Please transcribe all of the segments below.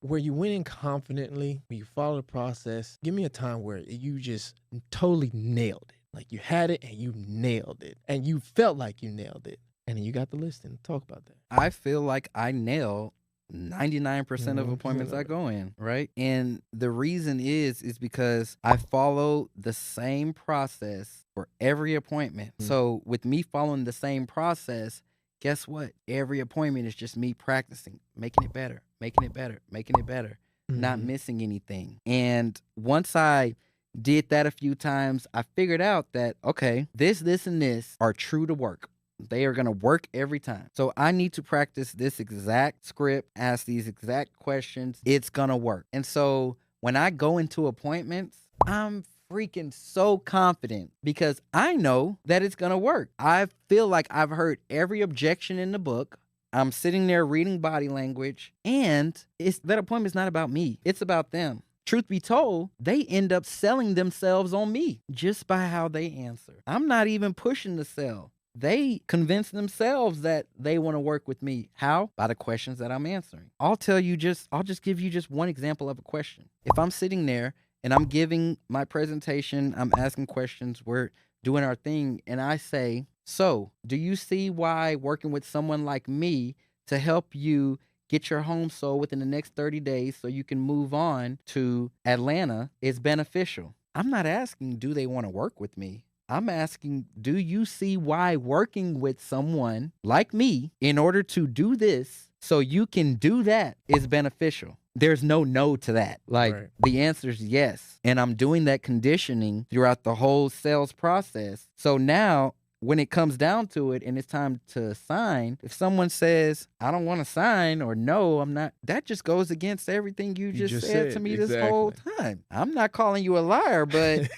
where you went in confidently, where you follow the process. Give me a time where you just totally nailed it. Like you had it and you nailed it. And you felt like you nailed it. And then you got the listing. Talk about that. I feel like I nail 99% of 100% appointments of I it. go in, right? And the reason is because I follow the same process for every appointment. Mm. So with me following the same process, guess what? Every appointment is just me practicing, making it better, making it better, making it better, not Mhm. missing anything. And once I did that a few times, I figured out that, okay, this, and this are true to work. They are going to work every time. So I need to practice this exact script, ask these exact questions. It's going to work. And so when I go into appointments, I'm freaking so confident because I know that it's going to work. I feel like I've heard every objection in the book. I'm sitting there reading body language, and that appointment's not about me. It's about them. Truth be told, they end up selling themselves on me just by how they answer. I'm not even pushing the sell. They convince themselves that they want to work with me. How? By the questions that I'm answering. I'll just give you just one example of a question. If I'm sitting there and I'm giving my presentation, I'm asking questions, we're doing our thing, and I say, so do you see why working with someone like me to help you get your home sold within the next 30 days so you can move on to Atlanta is beneficial? I'm not asking, do they want to work with me? I'm asking, do you see why working with someone like me in order to do this so you can do that is beneficial? There's no to that. Like Right. the answer is yes. And I'm doing that conditioning throughout the whole sales process. So now when it comes down to it and it's time to sign, if someone says, I don't want to sign, or no, I'm not, that just goes against everything you just said to said, me this whole exactly. time. I'm not calling you a liar, but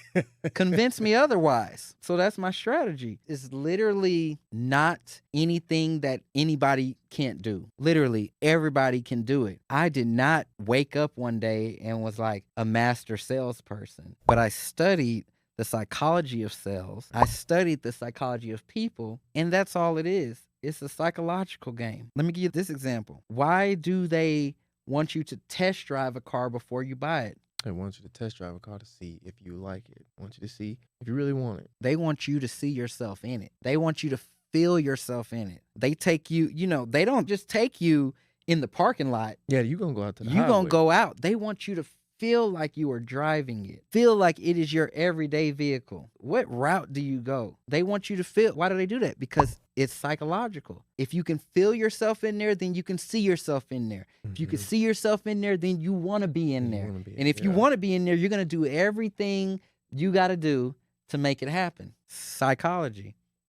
convince me otherwise. So that's my strategy. It's literally not anything that anybody can't do. Literally, everybody can do it. I did not wake up one day and was like a master salesperson, but I studied the psychology of sales. I studied the psychology of people, and that's all it is. It's a psychological game. Let me give you this example. Why do they want you to test drive a car before you buy it? They want you to test drive a car to see if you like it. Want you to see if you really want it. They want you to see yourself in it. They want you to feel yourself in it. They take you, they don't just take you in the parking lot. Yeah, you gonna go out to the You going to highway. go out. They want you to feel like you are driving it. Feel like it is your everyday vehicle. What route do you go? They want you to feel. Why do they do that? Because it's psychological. If you can feel yourself in there, then you can see yourself in there. If you can Mhm. see yourself in there, then you want to be in You there. wanna be, And if you yeah. want to be in there, you're going to do everything you got to do to make it happen. Psychology.